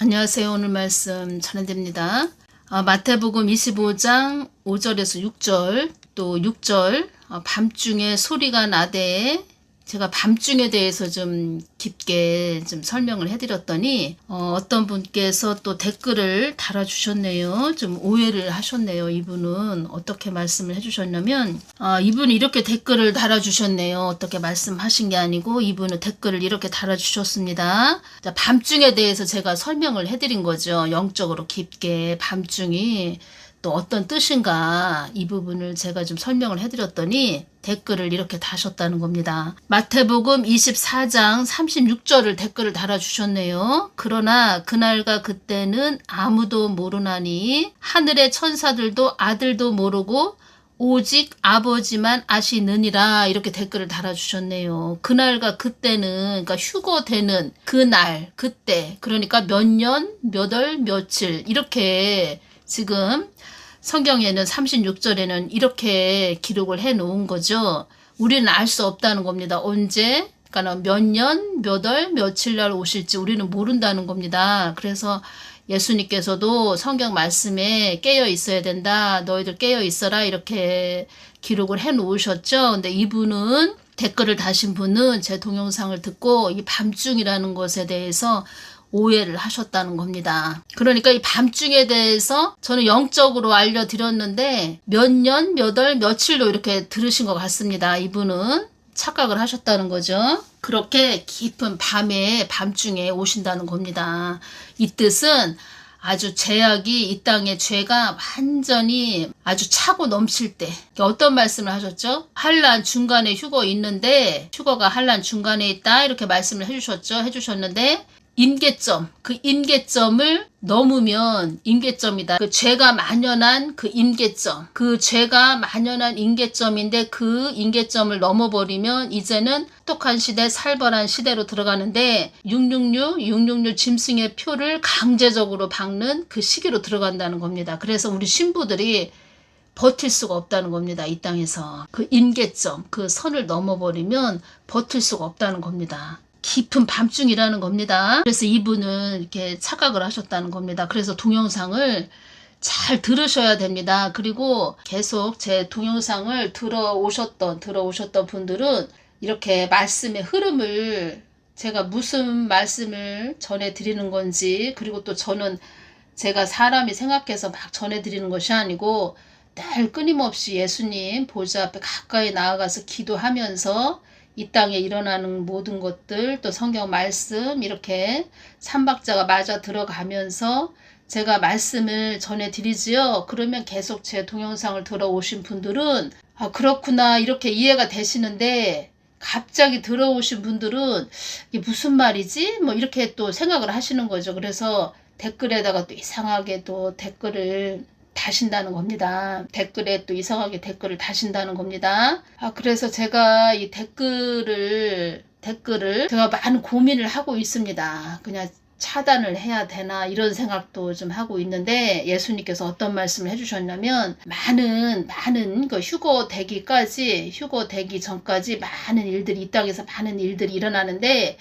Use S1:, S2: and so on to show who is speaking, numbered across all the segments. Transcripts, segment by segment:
S1: 안녕하세요. 오늘 말씀 전해드립니다. 마태복음 25장 5절에서 6절, 또 6절, 밤중에 소리가 나되, 제가 밤중에 대해서 좀 깊게 좀 설명을 해드렸더니 어떤 분께서 또 댓글을 달아주셨네요. 좀 오해를 하셨네요. 이분은 어떻게 말씀을 해주셨냐면 이분이 이렇게 댓글을 달아주셨네요. 어떻게 말씀하신 게 아니고 이분은 댓글을 이렇게 달아주셨습니다. 자, 밤중에 대해서 제가 설명을 해드린 거죠. 영적으로 깊게 밤중이 또 어떤 뜻인가 이 부분을 제가 좀 설명을 해드렸더니 댓글을 이렇게 다셨다는 겁니다. 마태복음 24장 36절을 댓글을 달아주셨네요. 그러나 그날과 그때는 아무도 모르나니 하늘의 천사들도 아들도 모르고 오직 아버지만 아시느니라, 이렇게 댓글을 달아주셨네요. 그날과 그때는, 그러니까 휴거되는 그날, 그때, 그러니까 몇 년, 몇 월, 며칠, 이렇게 지금 성경에는 36절에는 이렇게 기록을 해 놓은 거죠. 우리는 알 수 없다는 겁니다. 언제, 그러니까 몇 년, 몇 월, 며칠 날 오실지 우리는 모른다는 겁니다. 그래서 예수님께서도 성경 말씀에 깨어 있어야 된다. 너희들 깨어 있어라. 이렇게 기록을 해 놓으셨죠. 근데 이분은, 댓글을 다신 분은 제 동영상을 듣고 이 밤중이라는 것에 대해서 오해를 하셨다는 겁니다. 그러니까 이 밤중에 대해서 저는 영적으로 알려드렸는데 몇 년, 몇 월, 며칠로 이렇게 들으신 것 같습니다. 이분은 착각을 하셨다는 거죠. 그렇게 깊은 밤에, 밤중에 오신다는 겁니다. 이 뜻은 아주 죄악이, 이 땅의 죄가 완전히 아주 차고 넘칠 때, 어떤 말씀을 하셨죠? 환난 중간에 휴거 있는데, 휴거가 환난 중간에 있다, 이렇게 말씀을 해주셨는데, 임계점, 그 임계점을 넘으면 임계점이다. 그 죄가 만연한 그 임계점, 그 죄가 만연한 임계점인데 그 임계점을 넘어버리면 이제는 똑똑한 시대, 살벌한 시대로 들어가는데 666 짐승의 표를 강제적으로 박는 그 시기로 들어간다는 겁니다. 그래서 우리 신부들이 버틸 수가 없다는 겁니다. 이 땅에서 그 임계점, 그 선을 넘어버리면 버틸 수가 없다는 겁니다. 깊은 밤중이라는 겁니다. 그래서 이분은 이렇게 착각을 하셨다는 겁니다. 그래서 동영상을 잘 들으셔야 됩니다. 그리고 계속 제 동영상을 들어오셨던 분들은 이렇게 말씀의 흐름을, 제가 무슨 말씀을 전해드리는 건지, 그리고 또 저는 제가 사람이 생각해서 막 전해드리는 것이 아니고 늘 끊임없이 예수님 보좌 앞에 가까이 나아가서 기도하면서 이 땅에 일어나는 모든 것들, 또 성경 말씀 이렇게 삼박자가 맞아 들어가면서 제가 말씀을 전해드리지요. 그러면 계속 제 동영상을 들어오신 분들은 그렇구나, 이렇게 이해가 되시는데, 갑자기 들어오신 분들은 이게 무슨 말이지? 뭐 이렇게 또 생각을 하시는 거죠. 그래서 댓글에다가 또 이상하게 또 댓글을 다신다는 겁니다. 댓글에 또 이상하게 댓글을 다신다는 겁니다. 그래서 제가 이 댓글을 제가 많은 고민을 하고 있습니다. 그냥 차단을 해야 되나 이런 생각도 좀 하고 있는데, 예수님께서 어떤 말씀을 해주셨냐면 많은 그 휴거 되기 전까지 많은 일들이, 이 땅에서 많은 일들이 일어나는데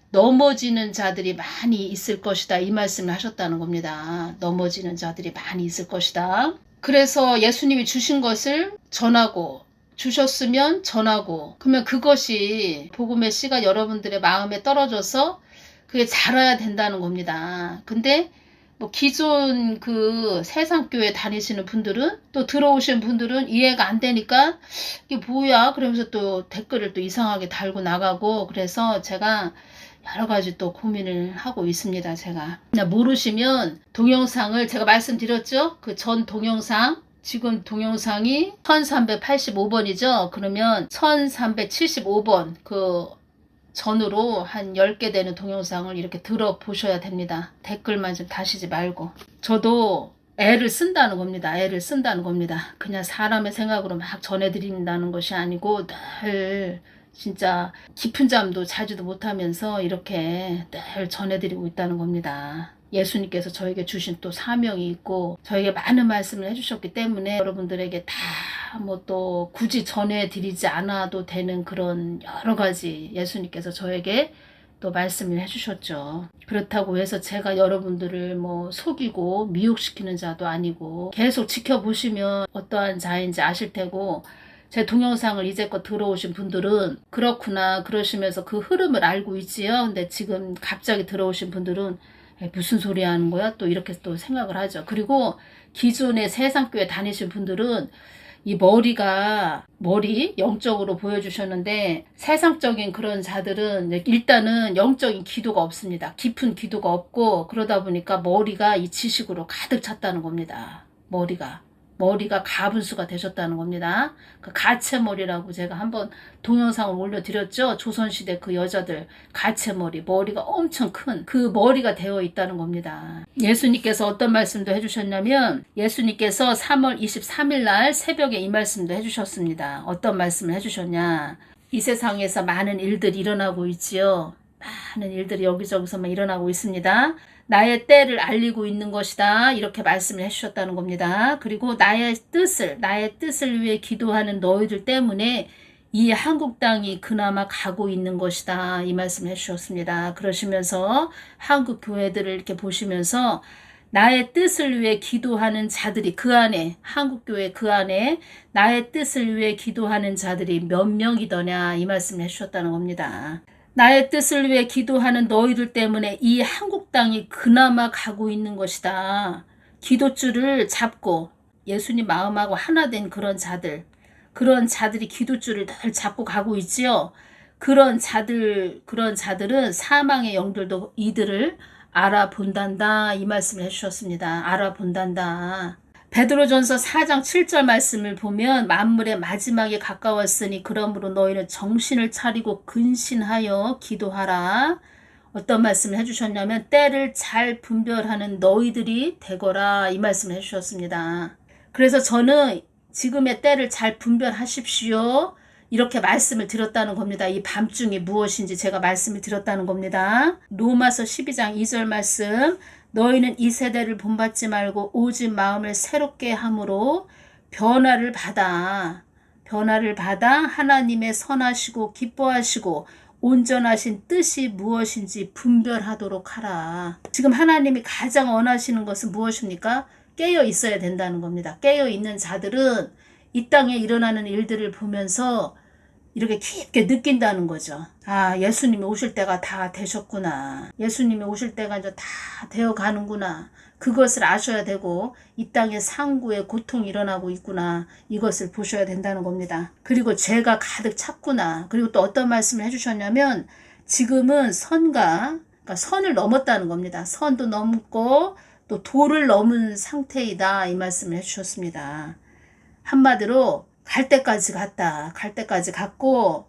S1: 넘어지는 자들이 많이 있을 것이다, 이 말씀을 하셨다는 겁니다. 넘어지는 자들이 많이 있을 것이다. 그래서 예수님이 주신 것을 전하고, 주셨으면 전하고, 그러면 그것이 복음의 씨가 여러분들의 마음에 떨어져서 그게 자라야 된다는 겁니다. 근데 뭐 기존 그 세상교회 다니시는 분들은, 또 들어오신 분들은 이해가 안 되니까 이게 뭐야 그러면서 또 댓글을 또 이상하게 달고 나가고, 그래서 제가 여러 가지 또 고민을 하고 있습니다. 제가 모르시면 동영상을, 제가 말씀드렸죠? 그 전 동영상, 지금 동영상이 1385번이죠. 그러면 1375번 그 전으로 한 10개 되는 동영상을 이렇게 들어보셔야 됩니다. 댓글만 좀 다시지 말고. 저도 애를 쓴다는 겁니다. 그냥 사람의 생각으로 막 전해드린다는 것이 아니고 늘 진짜 깊은 잠도 자지도 못하면서 이렇게 늘 전해드리고 있다는 겁니다. 예수님께서 저에게 주신 또 사명이 있고 저에게 많은 말씀을 해주셨기 때문에 여러분들에게 다 뭐 또 굳이 전해드리지 않아도 되는 그런 여러 가지 예수님께서 저에게 또 말씀을 해주셨죠. 그렇다고 해서 제가 여러분들을 뭐 속이고 미혹시키는 자도 아니고 계속 지켜보시면 어떠한 자인지 아실 테고, 제 동영상을 이제껏 들어오신 분들은 그렇구나 그러시면서 그 흐름을 알고 있지요. 근데 지금 갑자기 들어오신 분들은 무슨 소리 하는 거야? 또 이렇게 또 생각을 하죠. 그리고 기존에 세상교회 다니신 분들은 이 머리 영적으로 보여주셨는데, 세상적인 그런 자들은 일단은 영적인 기도가 없습니다. 깊은 기도가 없고, 그러다 보니까 머리가 이 지식으로 가득 찼다는 겁니다. 머리가 가분수가 되셨다는 겁니다. 그 가채머리라고 제가 한번 동영상을 올려드렸죠. 조선시대 그 여자들 머리가 엄청 큰 그 머리가 되어 있다는 겁니다. 예수님께서 어떤 말씀도 해주셨냐면, 예수님께서 3월 23일 날 새벽에 이 말씀도 해주셨습니다. 어떤 말씀을 해주셨냐. 이 세상에서 많은 일들이 일어나고 있지요. 많은 일들이 여기저기서만 일어나고 있습니다. 나의 때를 알리고 있는 것이다. 이렇게 말씀을 해주셨다는 겁니다. 그리고 나의 뜻을 위해 기도하는 너희들 때문에 이 한국 땅이 그나마 가고 있는 것이다. 이 말씀을 해주셨습니다. 그러시면서 한국 교회들을 이렇게 보시면서 나의 뜻을 위해 기도하는 자들이 그 안에, 한국 교회 그 안에 나의 뜻을 위해 기도하는 자들이 몇 명이더냐. 이 말씀을 해주셨다는 겁니다. 나의 뜻을 위해 기도하는 너희들 때문에 이 한국 땅이 그나마 가고 있는 것이다. 기도줄을 잡고 예수님 마음하고 하나 된 그런 자들이 기도줄을 늘 잡고 가고 있지요. 그런 자들은 사망의 영들도 이들을 알아본단다. 이 말씀을 해주셨습니다. 알아본단다. 베드로전서 4장 7절 말씀을 보면, 만물의 마지막에 가까웠으니 그러므로 너희는 정신을 차리고 근신하여 기도하라. 어떤 말씀을 해주셨냐면, 때를 잘 분별하는 너희들이 되거라. 이 말씀을 해주셨습니다. 그래서 저는 지금의 때를 잘 분별하십시오. 이렇게 말씀을 드렸다는 겁니다. 이 밤중이 무엇인지 제가 말씀을 드렸다는 겁니다. 로마서 12장 2절 말씀, 너희는 이 세대를 본받지 말고 오직 마음을 새롭게 함으로 변화를 받아 하나님의 선하시고 기뻐하시고 온전하신 뜻이 무엇인지 분별하도록 하라. 지금 하나님이 가장 원하시는 것은 무엇입니까? 깨어 있어야 된다는 겁니다. 깨어 있는 자들은 이 땅에 일어나는 일들을 보면서 이렇게 깊게 느낀다는 거죠. 아, 예수님이 오실 때가 다 되셨구나. 예수님이 오실 때가 이제 다 되어 가는구나. 그것을 아셔야 되고, 이 땅에 상구의 고통이 일어나고 있구나. 이것을 보셔야 된다는 겁니다. 그리고 죄가 가득 찼구나. 그리고 또 어떤 말씀을 해주셨냐면, 지금은 그러니까 선을 넘었다는 겁니다. 선도 넘고 또 도를 넘은 상태이다. 이 말씀을 해주셨습니다. 한마디로 갈 때까지 갔고,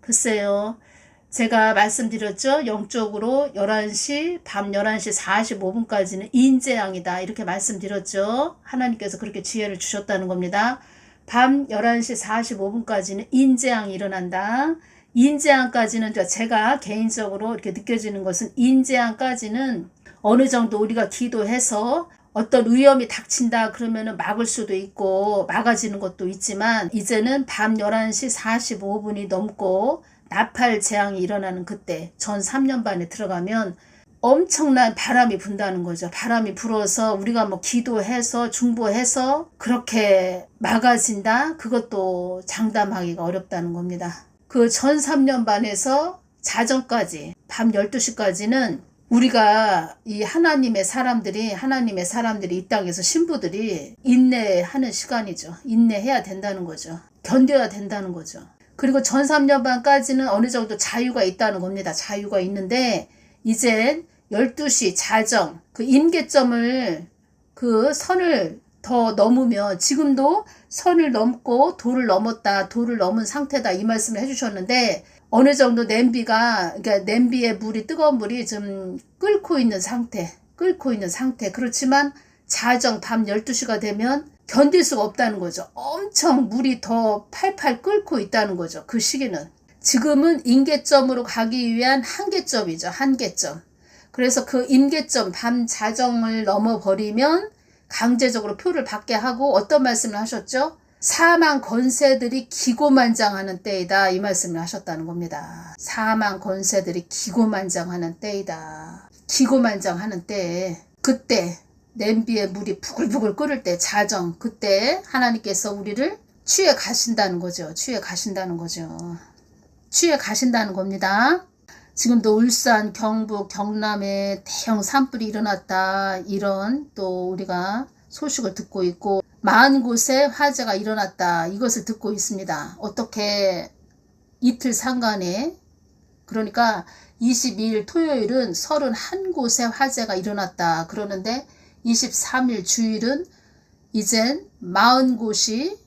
S1: 글쎄요, 제가 말씀드렸죠. 영적으로 밤 11시 45분까지는 인재양이다. 이렇게 말씀드렸죠. 하나님께서 그렇게 지혜를 주셨다는 겁니다. 밤 11시 45분까지는 인재양이 일어난다. 인재양까지는 제가 개인적으로 이렇게 느껴지는 것은, 인재양까지는 어느 정도 우리가 기도해서 어떤 위험이 닥친다 그러면은 막을 수도 있고 막아지는 것도 있지만, 이제는 밤 11시 45분이 넘고 나팔 재앙이 일어나는 그때, 전 3년 반에 들어가면 엄청난 바람이 분다는 거죠. 바람이 불어서 우리가 뭐 기도해서 중보해서 그렇게 막아진다? 그것도 장담하기가 어렵다는 겁니다. 그 전 3년 반에서 자정까지 밤 12시까지는 우리가 이 하나님의 사람들이 이 땅에서 신부들이 인내하는 시간이죠. 인내해야 된다는 거죠. 견뎌야 된다는 거죠. 그리고 전 3년 반까지는 어느 정도 자유가 있다는 겁니다. 자유가 있는데, 이젠 12시 자정, 그 임계점을, 그 선을 더 넘으면, 지금도 선을 넘고 도를 넘은 상태다. 이 말씀을 해주셨는데, 어느 정도 그러니까 냄비에 뜨거운 물이 좀 끓고 있는 상태. 그렇지만 자정 밤 12시가 되면 견딜 수가 없다는 거죠. 엄청 물이 더 팔팔 끓고 있다는 거죠. 그 시기는. 지금은 임계점으로 가기 위한 한계점이죠. 한계점. 그래서 그 임계점, 밤 자정을 넘어버리면 강제적으로 표를 받게 하고, 어떤 말씀을 하셨죠? 사망 권세들이 기고만장하는 때이다, 이 말씀을 하셨다는 겁니다. 사망 권세들이 기고만장하는 때이다. 기고만장하는 때에, 그때 냄비에 물이 부글부글 끓을 때, 자정, 그때 하나님께서 우리를 취해 가신다는 거죠. 취해 가신다는 거죠. 취해 가신다는 겁니다. 지금도 울산, 경북, 경남에 대형 산불이 일어났다, 이런 또 우리가 소식을 듣고 있고, 40곳에 화재가 일어났다, 이것을 듣고 있습니다. 어떻게 이틀 상간에, 그러니까 22일 토요일은 31곳에 화재가 일어났다 그러는데, 23일 주일은 이젠 40곳이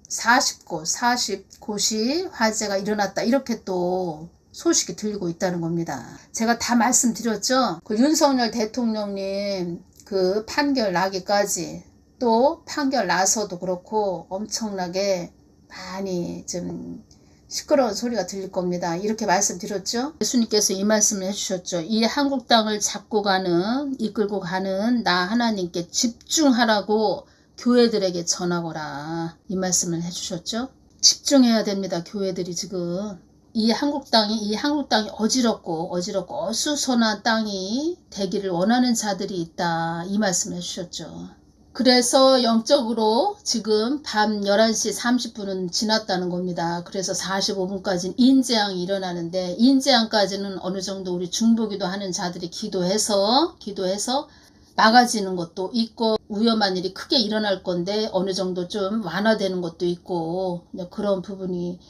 S1: 40곳이 화재가 일어났다, 이렇게 또 소식이 들리고 있다는 겁니다. 제가 다 말씀드렸죠. 그 윤석열 대통령님 그 판결 나기까지, 또 판결 나서도 그렇고 엄청나게 많이 좀 시끄러운 소리가 들릴 겁니다. 이렇게 말씀드렸죠. 예수님께서 이 말씀을 해주셨죠. 이 한국 땅을 잡고 가는, 이끌고 가는 나 하나님께 집중하라고 교회들에게 전하거라, 이 말씀을 해주셨죠. 집중해야 됩니다. 교회들이 지금 이 한국 땅이 어지럽고 어수선한 땅이 되기를 원하는 자들이 있다, 이 말씀을 해주셨죠. 그래서 영적으로 지금 밤 11시 30분은 지났다는 겁니다. 그래서 45분까지는 인재앙이 일어나는데, 인재앙까지는 어느 정도 우리 중보기도 하는 자들이 기도해서 막아지는 것도 있고, 위험한 일이 크게 일어날 건데 어느 정도 좀 완화되는 것도 있고, 그런 부분이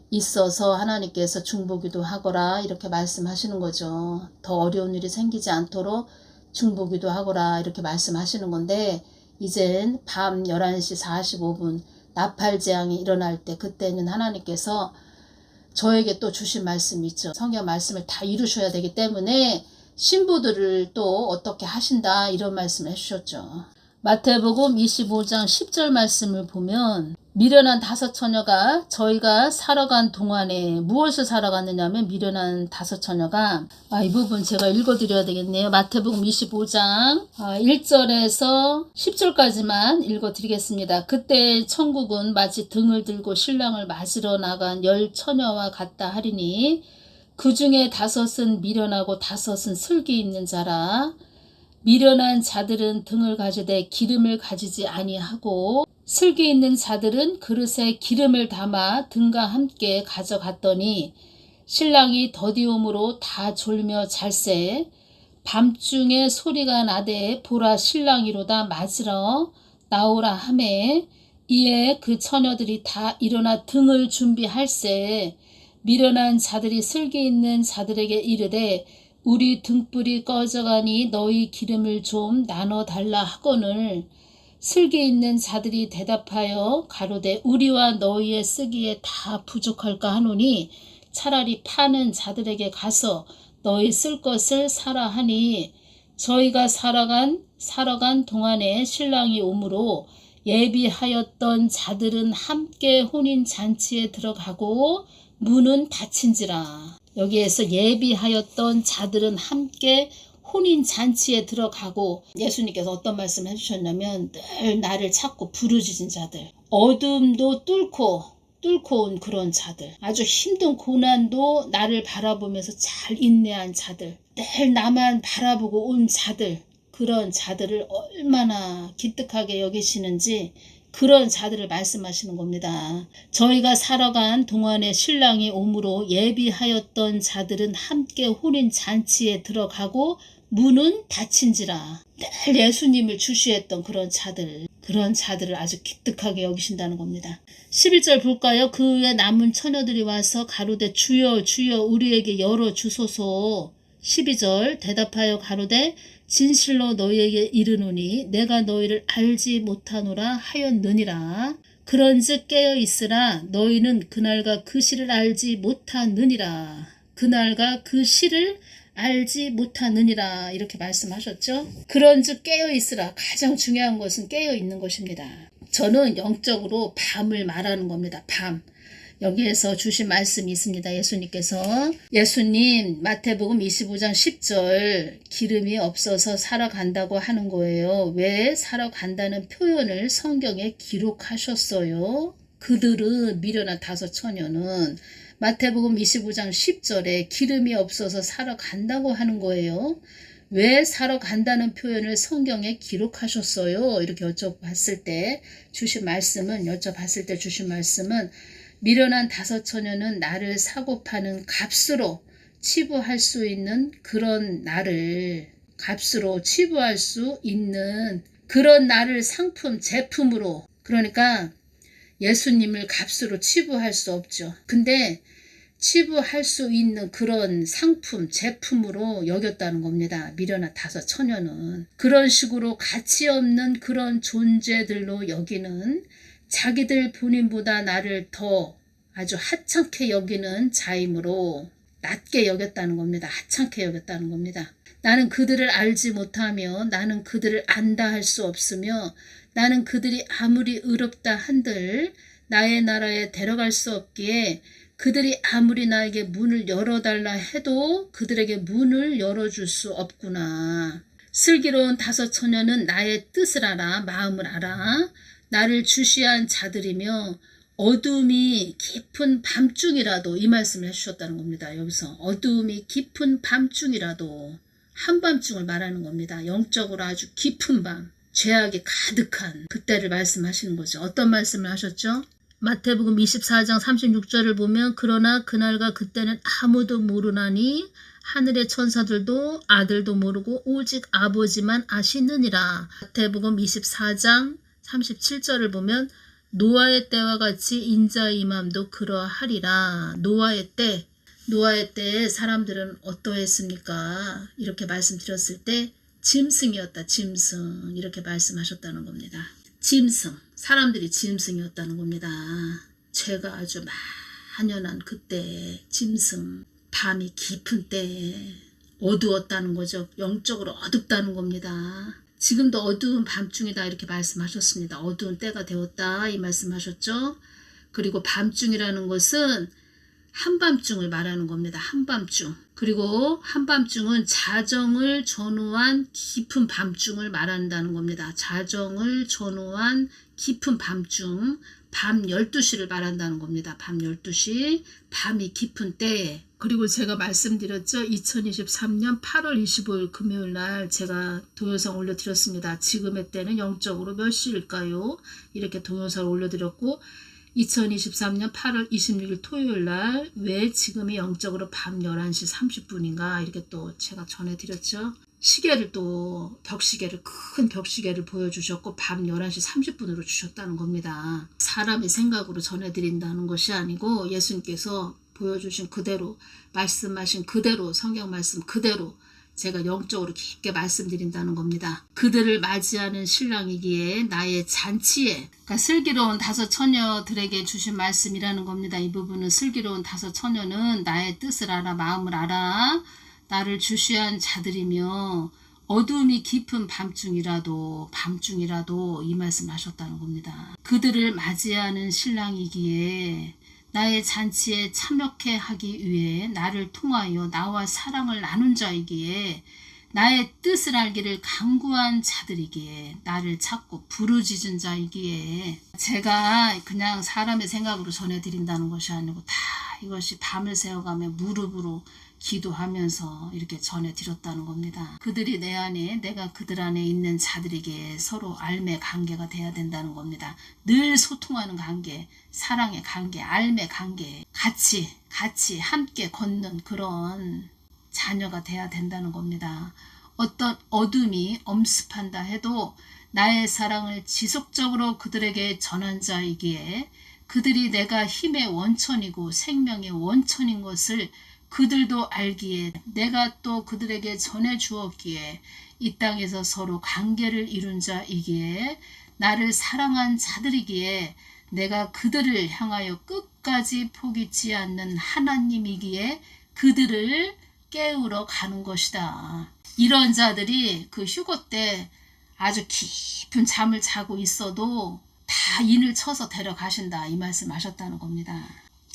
S1: 있어서 하나님께서 중보기도 하거라, 이렇게 말씀하시는 거죠. 더 어려운 일이 생기지 않도록 중보기도 하거라, 이렇게 말씀하시는 건데, 이젠 밤 11시 45분 나팔재앙이 일어날 때, 그때는 하나님께서 저에게 또 주신 말씀이 있죠. 성경 말씀을 다 이루셔야 되기 때문에 신부들을 또 어떻게 하신다, 이런 말씀을 해주셨죠. 마태복음 25장 10절 말씀을 보면, 미련한 5 처녀가 저희가 살아간 동안에 무엇을 살아갔느냐면, 미련한 5 처녀가, 이 부분 제가 읽어드려야 되겠네요. 마태복음 25장 1절에서 10절까지만 읽어드리겠습니다. 그때 천국은 마치 등을 들고 신랑을 맞으러 나간 10 처녀와 같다 하리니, 그 중에 5은 미련하고 5은 슬기 있는 자라. 미련한 자들은 등을 가지되 기름을 가지지 아니하고, 슬기 있는 자들은 그릇에 기름을 담아 등과 함께 가져갔더니, 신랑이 더디움으로 다 졸며 잘세. 밤중에 소리가 나되 보라, 신랑이로다, 맞으러 나오라 하매, 이에 그 처녀들이 다 일어나 등을 준비할세. 미련한 자들이 슬기 있는 자들에게 이르되, 우리 등불이 꺼져가니 너희 기름을 좀 나눠달라 하거늘, 슬기 있는 자들이 대답하여 가로되, 우리와 너희의 쓰기에 다 부족할까 하노니 차라리 파는 자들에게 가서 너희 쓸 것을 사라 하니, 저희가 살아간 동안에 신랑이 오므로 예비하였던 자들은 함께 혼인잔치에 들어가고 문은 닫힌지라. 여기에서 예비하였던 자들은 함께 혼인잔치에 들어가고, 예수님께서 어떤 말씀을 해주셨냐면, 늘 나를 찾고 부르짖은 자들, 어둠도 뚫고 온 그런 자들, 아주 힘든 고난도 나를 바라보면서 잘 인내한 자들, 늘 나만 바라보고 온 자들, 그런 자들을 얼마나 기특하게 여기시는지, 그런 자들을 말씀하시는 겁니다. 저희가 살아간 동안에 신랑이 오므로 예비하였던 자들은 함께 혼인잔치에 들어가고 문은 닫힌지라. 늘 예수님을 주시했던 그런 자들을 아주 기특하게 여기신다는 겁니다. 11절 볼까요? 그 후에 남은 처녀들이 와서 가로되, 주여 주여 우리에게 열어주소서. 12절 대답하여 가로되, 진실로 너희에게 이르노니 내가 너희를 알지 못하노라 하였느니라. 그런즉 깨어있으라. 너희는 그날과 그 시를 알지 못하느니라. 그날과 그 시를 알지 못하느니라, 이렇게 말씀하셨죠. 그런즉 깨어있으라. 가장 중요한 것은 깨어있는 것입니다. 저는 영적으로 밤을 말하는 겁니다. 밤. 여기에서 주신 말씀이 있습니다. 예수님께서 예수님 마태복음 25장 10절 기름이 없어서 살아간다고 하는 거예요. 왜 살아간다는 표현을 성경에 기록하셨어요? 그들은 미련한 다섯 처녀는 마태복음 25장 10절에 기름이 없어서 살아간다고 하는 거예요. 왜 살아간다는 표현을 성경에 기록하셨어요? 이렇게 여쭤봤을 때 주신 말씀은 미련한 다섯 처녀는 나를 사고 파는 값으로 치부할 수 있는 그런 나를 상품, 제품으로, 그러니까 예수님을 값으로 치부할 수 없죠. 근데 치부할 수 있는 그런 상품, 제품으로 여겼다는 겁니다. 미련한 다섯 처녀는. 그런 식으로 가치 없는 그런 존재들로 여기는, 자기들 본인보다 나를 더 아주 하찮게 여기는 자임으로 낮게 여겼다는 겁니다. 하찮게 여겼다는 겁니다. 나는 그들을 알지 못하며 나는 그들을 안다 할 수 없으며 나는 그들이 아무리 의롭다 한들 나의 나라에 데려갈 수 없기에 그들이 아무리 나에게 문을 열어달라 해도 그들에게 문을 열어줄 수 없구나. 슬기로운 다섯 처녀는 나의 뜻을 알아, 마음을 알아. 나를 주시한 자들이며 어두움이 깊은 밤중이라도, 이 말씀을 해주셨다는 겁니다. 여기서 어두움이 깊은 밤중이라도, 한밤중을 말하는 겁니다. 영적으로 아주 깊은 밤, 죄악이 가득한 그때를 말씀하시는 거죠. 어떤 말씀을 하셨죠? 마태복음 24장 36절을 보면 그러나 그날과 그때는 아무도 모르나니 하늘의 천사들도 아들도 모르고 오직 아버지만 아시느니라. 마태복음 24장 37절을 보면 노아의 때와 같이 인자의 임함도 그러하리라. 노아의 때에 사람들은 어떠했습니까? 이렇게 말씀드렸을 때 짐승이었다. 짐승, 이렇게 말씀하셨다는 겁니다. 짐승, 사람들이 짐승이었다는 겁니다. 죄가 아주 만연한 그때 짐승, 밤이 깊은 때에 어두웠다는 거죠. 영적으로 어둡다는 겁니다. 지금도 어두운 밤중이다 이렇게 말씀하셨습니다. 어두운 때가 되었다 이 말씀하셨죠. 그리고 밤중이라는 것은 한밤중을 말하는 겁니다. 한밤중. 그리고 한밤중은 자정을 전후한 깊은 밤중을 말한다는 겁니다. 자정을 전후한 깊은 밤중, 밤 12시를 말한다는 겁니다. 밤 12시, 밤이 깊은 때에. 그리고 제가 말씀드렸죠. 2023년 8월 25일 금요일 날 제가 동영상 올려드렸습니다. 지금의 때는 영적으로 몇 시일까요? 이렇게 동영상을 올려드렸고 2023년 8월 26일 토요일 날 왜 지금이 영적으로 밤 11시 30분인가 이렇게 또 제가 전해드렸죠. 시계를 또 큰 벽시계를 보여주셨고 밤 11시 30분으로 주셨다는 겁니다. 사람의 생각으로 전해드린다는 것이 아니고 예수님께서 보여주신 그대로, 말씀하신 그대로, 성경 말씀 그대로 제가 영적으로 깊게 말씀드린다는 겁니다. 그들을 맞이하는 신랑이기에 나의 잔치에, 그러니까 슬기로운 다섯 처녀들에게 주신 말씀이라는 겁니다. 이 부분은 슬기로운 다섯 처녀는 나의 뜻을 알아, 마음을 알아, 나를 주시한 자들이며 어두움이 깊은 밤중이라도 이 말씀을 하셨다는 겁니다. 그들을 맞이하는 신랑이기에 나의 잔치에 참여케 하기 위해 나를 통하여 나와 사랑을 나눈 자이기에 나의 뜻을 알기를 간구한 자들이기에 나를 찾고 부르짖은 자이기에 제가 그냥 사람의 생각으로 전해드린다는 것이 아니고 다 이것이 밤을 새워가며 무릎으로 기도하면서 이렇게 전해드렸다는 겁니다. 그들이 내 안에, 내가 그들 안에 있는 자들에게 서로 알매 관계가 돼야 된다는 겁니다. 늘 소통하는 관계, 사랑의 관계, 알매 관계, 같이 함께 걷는 그런 자녀가 돼야 된다는 겁니다. 어떤 어둠이 엄습한다 해도 나의 사랑을 지속적으로 그들에게 전한 자이기에 그들이 내가 힘의 원천이고 생명의 원천인 것을 그들도 알기에 내가 또 그들에게 전해 주었기에 이 땅에서 서로 관계를 이룬 자이기에 나를 사랑한 자들이기에 내가 그들을 향하여 끝까지 포기치 않는 하나님이기에 그들을 깨우러 가는 것이다. 이런 자들이 그 휴거 때 아주 깊은 잠을 자고 있어도 다 인을 쳐서 데려가신다 이 말씀 하셨다는 겁니다.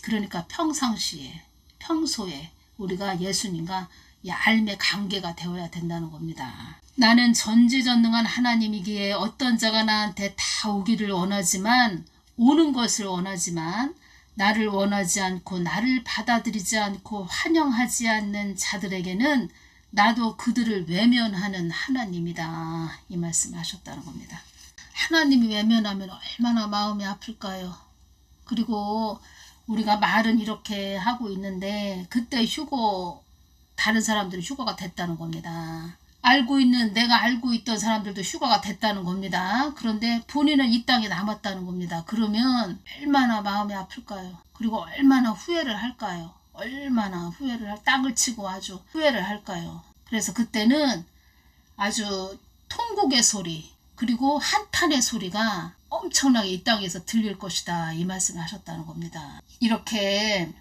S1: 그러니까 평상시에, 평소에 우리가 예수님과 얄매 관계가 되어야 된다는 겁니다. 나는 전지전능한 하나님이기에 어떤 자가 나한테 다 오기를 원하지만, 오는 것을 원하지만 나를 원하지 않고 나를 받아들이지 않고 환영하지 않는 자들에게는 나도 그들을 외면하는 하나님이다. 이 말씀을 하셨다는 겁니다. 하나님이 외면하면 얼마나 마음이 아플까요? 그리고 우리가 말은 이렇게 하고 있는데 그때 다른 사람들은 휴거가 됐다는 겁니다. 내가 알고 있던 사람들도 휴거가 됐다는 겁니다. 그런데 본인은 이 땅에 남았다는 겁니다. 그러면 얼마나 마음이 아플까요? 그리고 얼마나 후회를 할까요? 땅을 치고 아주 후회를 할까요? 그래서 그때는 아주 통곡의 소리, 그리고 한탄의 소리가 엄청나게 이 땅에서 들릴 것이다. 이 말씀을 하셨다는 겁니다. 이렇게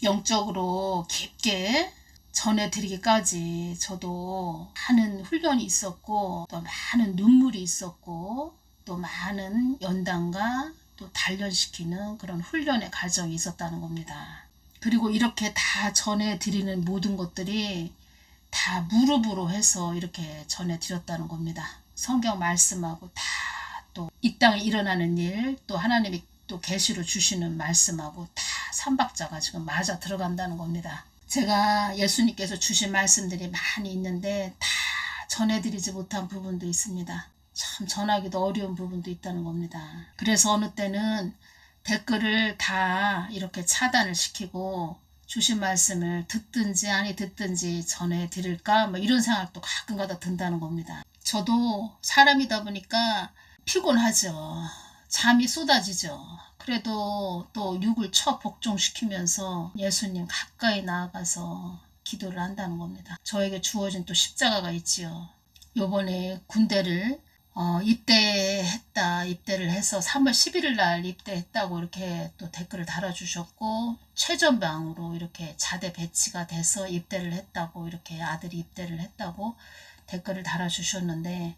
S1: 영적으로 깊게 전해드리기까지 저도 많은 훈련이 있었고, 또 많은 눈물이 있었고, 또 많은 연단과 또 단련시키는 그런 훈련의 과정이 있었다는 겁니다. 그리고 이렇게 다 전해드리는 모든 것들이 다 무릎으로 해서 이렇게 전해드렸다는 겁니다. 성경 말씀하고 다 또 이 땅에 일어나는 일, 또 하나님이 또 계시로 주시는 말씀하고 다 삼박자가 지금 맞아 들어간다는 겁니다. 제가 예수님께서 주신 말씀들이 많이 있는데 다 전해드리지 못한 부분도 있습니다. 참 전하기도 어려운 부분도 있다는 겁니다. 그래서 어느 때는 댓글을 다 이렇게 차단을 시키고 주신 말씀을 듣든지 아니 듣든지 전해드릴까 뭐 이런 생각도 가끔가다 든다는 겁니다. 저도 사람이다 보니까 피곤하죠. 잠이 쏟아지죠. 그래도 또 육을 복종시키면서 예수님 가까이 나아가서 기도를 한다는 겁니다. 저에게 주어진 또 십자가가 있지요. 요번에 군대를 입대를 해서 3월 11일 날 입대했다고 이렇게 또 댓글을 달아주셨고, 최전방으로 이렇게 자대 배치가 돼서 입대를 했다고, 이렇게 아들이 입대를 했다고 댓글을 달아주셨는데,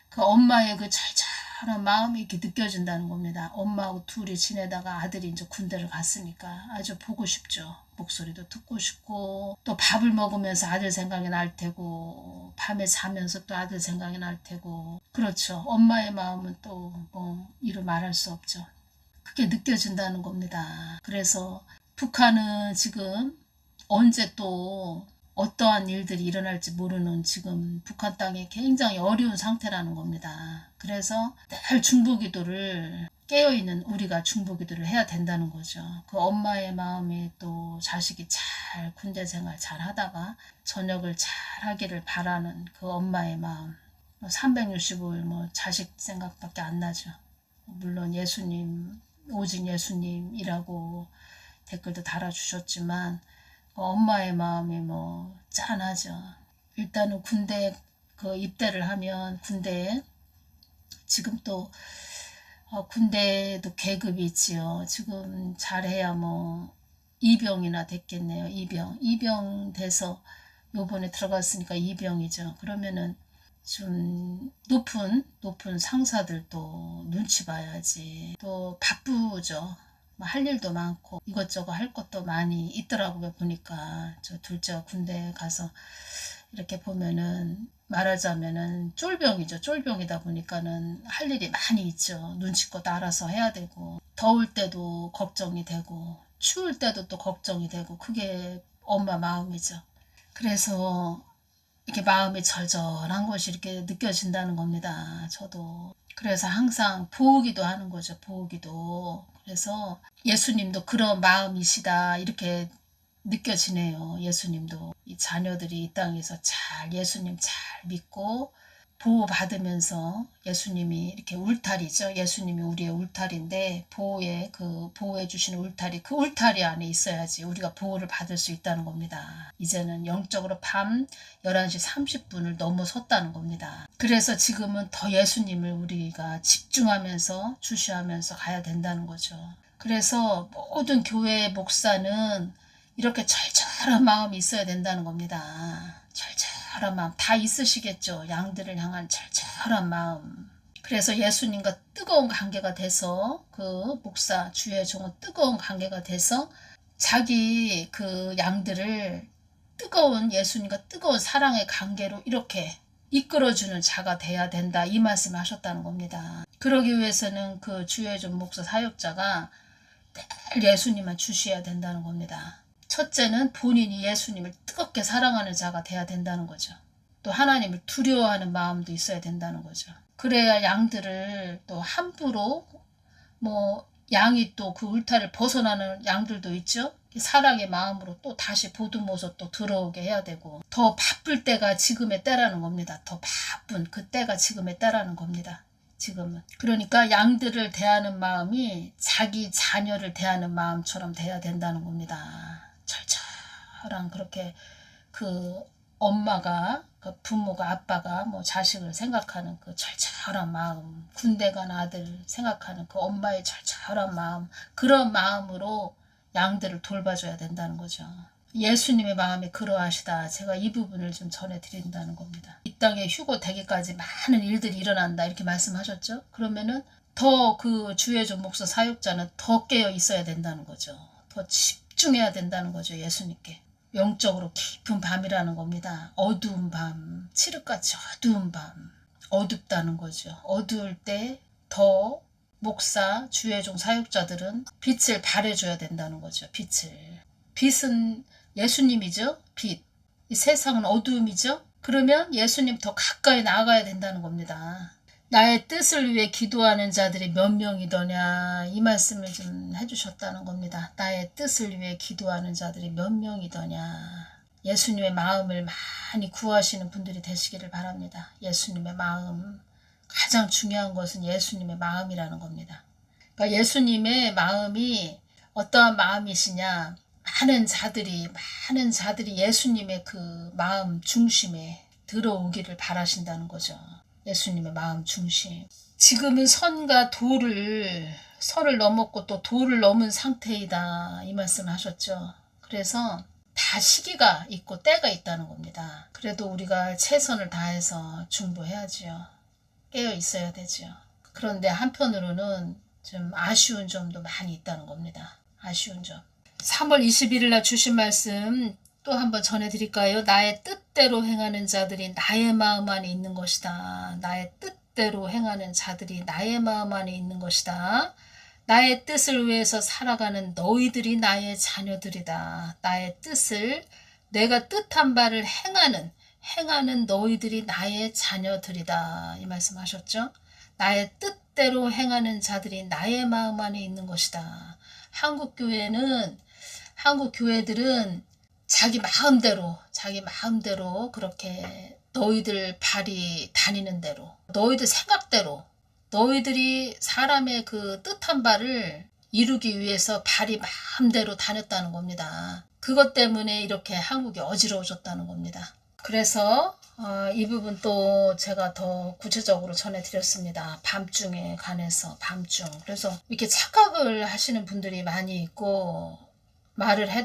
S1: 그 엄마의 그 절절한 마음이 이렇게 느껴진다는 겁니다. 엄마하고 둘이 지내다가 아들이 이제 군대를 갔으니까 아주 보고 싶죠. 목소리도 듣고 싶고, 또 밥을 먹으면서 아들 생각이 날 테고, 밤에 자면서 또 아들 생각이 날 테고, 그렇죠. 엄마의 마음은 또 뭐 이루 말할 수 없죠. 그게 느껴진다는 겁니다. 그래서 북한은 지금 언제 또 어떠한 일들이 일어날지 모르는 지금 북한 땅이 굉장히 어려운 상태라는 겁니다. 그래서 늘 중보기도를 깨어있는 우리가 중보기도를 해야 된다는 거죠. 그 엄마의 마음이 또 자식이 잘 군대 생활 잘 하다가 전역을 잘 하기를 바라는 그 엄마의 마음. 365일 뭐 자식 생각밖에 안 나죠. 물론 예수님, 오직 예수님이라고 댓글도 달아주셨지만 엄마의 마음이 뭐 짠하죠. 일단은 군대 입대를 하면 군대에 지금 또 군대도 계급이 있지요. 지금 잘해야 뭐 2병이나 됐겠네요. 2병 돼서 요번에 들어갔으니까 2병이죠. 그러면은 좀 높은 상사들도 눈치 봐야지. 또 바쁘죠. 할 일도 많고 이것저것 할 것도 많이 있더라고요. 보니까 저 둘째가 군대 가서 이렇게 보면은 말하자면은 쫄병이죠. 쫄병이다 보니까는 할 일이 많이 있죠. 눈치껏 알아서 해야 되고, 더울 때도 걱정이 되고 추울 때도 또 걱정이 되고, 그게 엄마 마음이죠. 그래서 이렇게 마음이 절절한 것이 이렇게 느껴진다는 겁니다. 저도 그래서 항상 보기도 하는 거죠. 보기도. 그래서 예수님도 그런 마음이시다 이렇게 느껴지네요. 예수님도 이 자녀들이 이 땅에서 잘 예수님 잘 믿고 보호받으면서, 예수님이 이렇게 울타리죠. 예수님이 우리의 울타리인데 보호해 주시는 울타리, 그 울타리 안에 있어야지 우리가 보호를 받을 수 있다는 겁니다. 이제는 영적으로 밤 11시 30분을 넘어섰다는 겁니다. 그래서 지금은 더 예수님을 우리가 집중하면서 주시하면서 가야 된다는 거죠. 그래서 모든 교회의 목사는 이렇게 절절한 마음이 있어야 된다는 겁니다. 절절한 마음 다 있으시겠죠. 양들을 향한 절절한 마음. 그래서 예수님과 뜨거운 관계가 돼서 그 목사 주의 종은 뜨거운 관계가 돼서 자기 그 양들을 뜨거운 예수님과 뜨거운 사랑의 관계로 이렇게 이끌어주는 자가 돼야 된다, 이 말씀을 하셨다는 겁니다. 그러기 위해서는 그 주의 종 목사 사역자가 늘 예수님만 주셔야 된다는 겁니다. 첫째는 본인이 예수님을 뜨겁게 사랑하는 자가 돼야 된다는 거죠. 또 하나님을 두려워하는 마음도 있어야 된다는 거죠. 그래야 양들을 또 함부로 양이 또 그 울타리를 벗어나는 양들도 있죠. 사랑의 마음으로 또 다시 보듬어서 또 들어오게 해야 되고, 더 바쁠 때가 지금의 때라는 겁니다. 더 바쁜 그 때가 지금의 때라는 겁니다. 지금은. 그러니까 양들을 대하는 마음이 자기 자녀를 대하는 마음처럼 돼야 된다는 겁니다. 철철한 그렇게 그 엄마가 그 부모가 아빠가 자식을 생각하는 그 철철한 마음, 군대 간 아들 생각하는 그 엄마의 철철한 마음, 그런 마음으로 양들을 돌봐줘야 된다는 거죠. 예수님의 마음이 그러하시다. 제가 이 부분을 좀 전해드린다는 겁니다. 이 땅에 휴고 되기까지 많은 일들이 일어난다, 이렇게 말씀하셨죠. 그러면은 더 그 주의 종 목사 사역자는 더 깨어 있어야 된다는 거죠. 더 집중해야 된다는 거죠. 예수님께. 영적으로 깊은 밤이라는 겁니다. 어두운 밤, 칠흑같이 어두운 밤, 어둡다는 거죠. 어두울 때 더 목사, 주의 종 사역자들은 빛을 발해줘야 된다는 거죠. 빛은 예수님이죠. 빛. 이 세상은 어두움이죠. 그러면 예수님 더 가까이 나아가야 된다는 겁니다. 나의 뜻을 위해 기도하는 자들이 몇 명이더냐, 이 말씀을 좀 해주셨다는 겁니다. 나의 뜻을 위해 기도하는 자들이 몇 명이더냐. 예수님의 마음을 많이 구하시는 분들이 되시기를 바랍니다. 예수님의 마음, 가장 중요한 것은 예수님의 마음이라는 겁니다. 그러니까 예수님의 마음이 어떠한 마음이시냐, 많은 자들이 예수님의 그 마음 중심에 들어오기를 바라신다는 거죠. 예수님의 마음 중심. 지금은 선과 선을 넘었고 또 도를 넘은 상태이다, 이 말씀을 하셨죠. 그래서 다 시기가 있고 때가 있다는 겁니다. 그래도 우리가 최선을 다해서 중보해야지요. 깨어 있어야 되죠. 그런데 한편으로는 좀 아쉬운 점도 많이 있다는 겁니다. 아쉬운 점. 3월 21일 날 주신 말씀 또 한번 전해드릴까요? 나의 뜻대로 행하는 자들이 나의 마음 안에 있는 것이다. 나의 뜻대로 행하는 자들이 나의 마음 안에 있는 것이다. 나의 뜻을 위해서 살아가는 너희들이 나의 자녀들이다. 나의 뜻을, 내가 뜻한 바를 행하는 너희들이 나의 자녀들이다, 이 말씀 하셨죠? 나의 뜻대로 행하는 자들이 나의 마음 안에 있는 것이다. 한국 교회들은 자기 마음대로 그렇게 너희들 발이 다니는 대로, 너희들 생각대로, 너희들이 사람의 그 뜻한 바를 이루기 위해서 발이 마음대로 다녔다는 겁니다. 그것 때문에 이렇게 한국이 어지러워졌다는 겁니다. 그래서 이 부분 또 제가 더 구체적으로 전해드렸습니다. 밤중에 관해서, 밤중. 그래서 이렇게 착각을 하시는 분들이 많이 있고,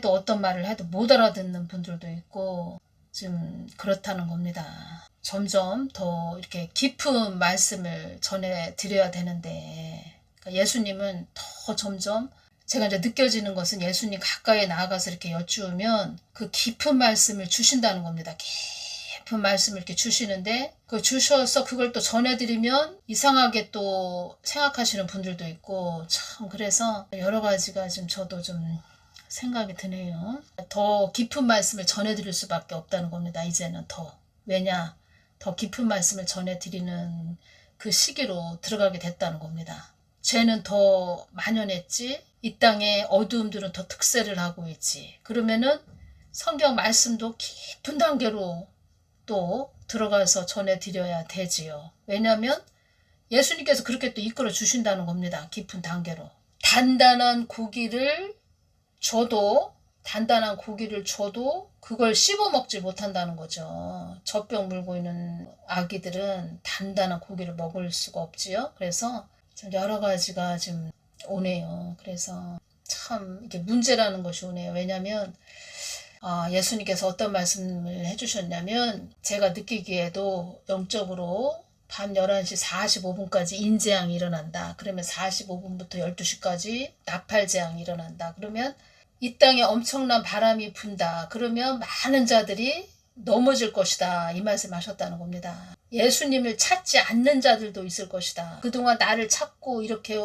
S1: 어떤 말을 해도 못 알아듣는 분들도 있고, 좀 그렇다는 겁니다. 점점 더 이렇게 깊은 말씀을 전해드려야 되는데, 그러니까 예수님은 더 점점, 제가 이제 느껴지는 것은 예수님 가까이 나아가서 이렇게 여쭈면 그 깊은 말씀을 주신다는 겁니다. 깊은 말씀을 이렇게 주시는데, 그 주셔서 그걸 또 전해드리면 이상하게 또 생각하시는 분들도 있고, 참 그래서 여러 가지가 좀 저도 좀 생각이 드네요. 더 깊은 말씀을 전해드릴 수밖에 없다는 겁니다. 이제는 더. 왜냐? 더 깊은 말씀을 전해드리는 그 시기로 들어가게 됐다는 겁니다. 죄는 더 만연했지, 이 땅의 어두움들은 더 특세를 하고 있지. 그러면은 성경 말씀도 깊은 단계로 또 들어가서 전해드려야 되지요. 왜냐하면 예수님께서 그렇게 또 이끌어 주신다는 겁니다. 깊은 단계로. 단단한 고기를 줘도 그걸 씹어먹지 못한다는 거죠. 젖병 물고 있는 아기들은 단단한 고기를 먹을 수가 없지요. 그래서 좀 여러 가지가 좀 오네요. 그래서 참 이게 문제라는 것이 오네요. 왜냐하면 예수님께서 어떤 말씀을 해주셨냐면, 제가 느끼기에도 영적으로 밤 11시 45분까지 인재앙이 일어난다. 그러면 45분부터 12시까지 나팔재앙이 일어난다. 그러면 이 땅에 엄청난 바람이 분다. 그러면 많은 자들이 넘어질 것이다. 이 말씀하셨다는 겁니다. 예수님을 찾지 않는 자들도 있을 것이다. 그동안 나를 찾고 이렇게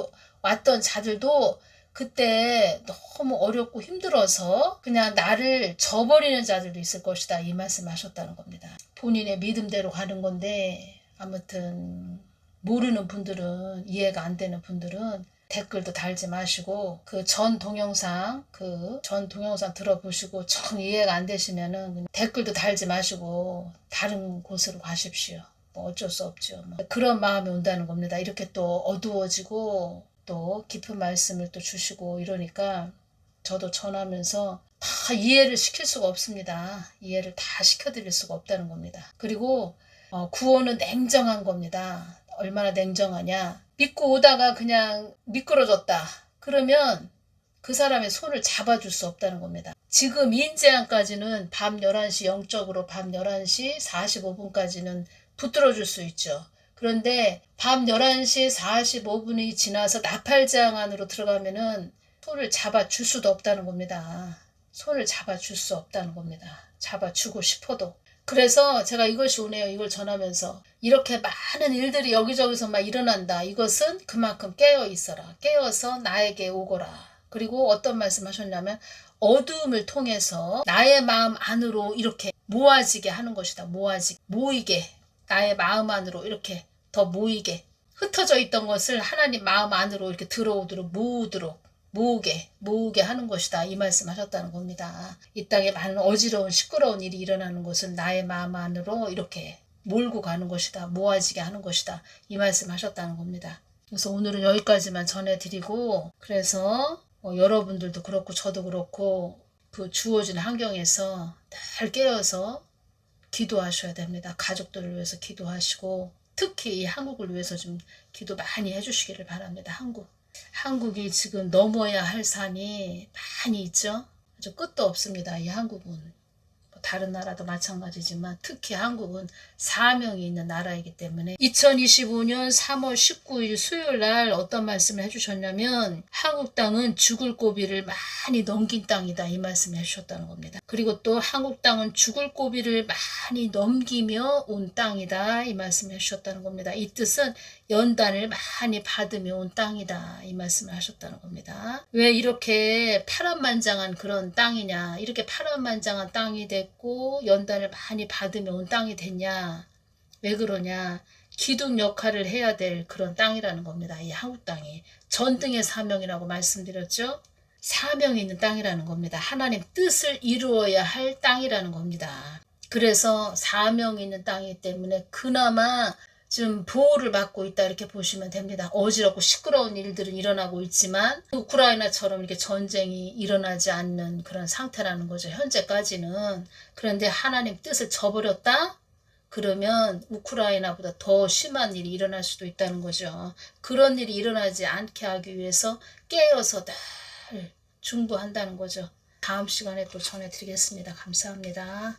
S1: 왔던 자들도 그때 너무 어렵고 힘들어서 그냥 나를 저버리는 자들도 있을 것이다. 이 말씀하셨다는 겁니다. 본인의 믿음대로 가는 건데 아무튼 모르는 분들은, 이해가 안 되는 분들은 댓글도 달지 마시고 그 전 동영상 들어보시고 정 이해가 안 되시면은 댓글도 달지 마시고 다른 곳으로 가십시오. 뭐 어쩔 수 없죠. 뭐 그런 마음이 온다는 겁니다. 이렇게 또 어두워지고 또 깊은 말씀을 또 주시고 이러니까 저도 전하면서 다 이해를 시킬 수가 없습니다. 이해를 다 시켜드릴 수가 없다는 겁니다. 그리고 구원은 냉정한 겁니다. 얼마나 냉정하냐. 믿고 오다가 그냥 미끄러졌다. 그러면 그 사람의 손을 잡아줄 수 없다는 겁니다. 지금 인재앙까지는 밤 11시 영적으로 밤 11시 45분까지는 붙들어줄 수 있죠. 그런데 밤 11시 45분이 지나서 나팔재앙 안으로 들어가면은 손을 잡아줄 수도 없다는 겁니다. 손을 잡아줄 수 없다는 겁니다. 잡아주고 싶어도. 그래서 제가 이것이 오네요. 이걸 전하면서 이렇게 많은 일들이 여기저기서 막 일어난다. 이것은 그만큼 깨어 있어라. 깨어서 나에게 오거라. 그리고 어떤 말씀 하셨냐면 어두움을 통해서 나의 마음 안으로 이렇게 모아지게 하는 것이다. 모이게 나의 마음 안으로 이렇게 더 모이게 흩어져 있던 것을 하나님 마음 안으로 이렇게 들어오도록 모으게 하는 것이다. 이 말씀 하셨다는 겁니다. 이 땅에 많은 어지러운 시끄러운 일이 일어나는 것은 나의 마음 안으로 이렇게 몰고 가는 것이다. 모아지게 하는 것이다. 이 말씀 하셨다는 겁니다. 그래서 오늘은 여기까지만 전해드리고 그래서 여러분들도 그렇고 저도 그렇고 그 주어진 환경에서 잘 깨어서 기도하셔야 됩니다. 가족들을 위해서 기도하시고 특히 이 한국을 위해서 좀 기도 많이 해주시기를 바랍니다. 한국이 지금 넘어야 할 산이 많이 있죠. 아주 끝도 없습니다. 이 한국은. 다른 나라도 마찬가지지만 특히 한국은 사명이 있는 나라이기 때문에 2025년 3월 19일 수요일 날 어떤 말씀을 해주셨냐면 한국 땅은 죽을 고비를 많이 넘긴 땅이다. 이 말씀을 해주셨다는 겁니다. 그리고 또 한국 땅은 죽을 고비를 많이 넘기며 온 땅이다. 이 말씀을 해주셨다는 겁니다. 이 뜻은 연단을 많이 받으며 온 땅이다. 이 말씀을 하셨다는 겁니다. 왜 이렇게 파란만장한 그런 땅이냐. 이렇게 파란만장한 땅이 됐고 연단을 많이 받으며 온 땅이 됐냐. 왜 그러냐. 기둥 역할을 해야 될 그런 땅이라는 겁니다. 이 한국 땅이. 전등의 사명이라고 말씀드렸죠. 사명이 있는 땅이라는 겁니다. 하나님 뜻을 이루어야 할 땅이라는 겁니다. 그래서 사명이 있는 땅이기 때문에 그나마 지금 보호를 받고 있다 이렇게 보시면 됩니다. 어지럽고 시끄러운 일들은 일어나고 있지만 우크라이나처럼 이렇게 전쟁이 일어나지 않는 그런 상태라는 거죠. 현재까지는. 그런데 하나님 뜻을 저버렸다? 그러면 우크라이나보다 더 심한 일이 일어날 수도 있다는 거죠. 그런 일이 일어나지 않게 하기 위해서 깨어서 늘 중보한다는 거죠. 다음 시간에 또 전해드리겠습니다. 감사합니다.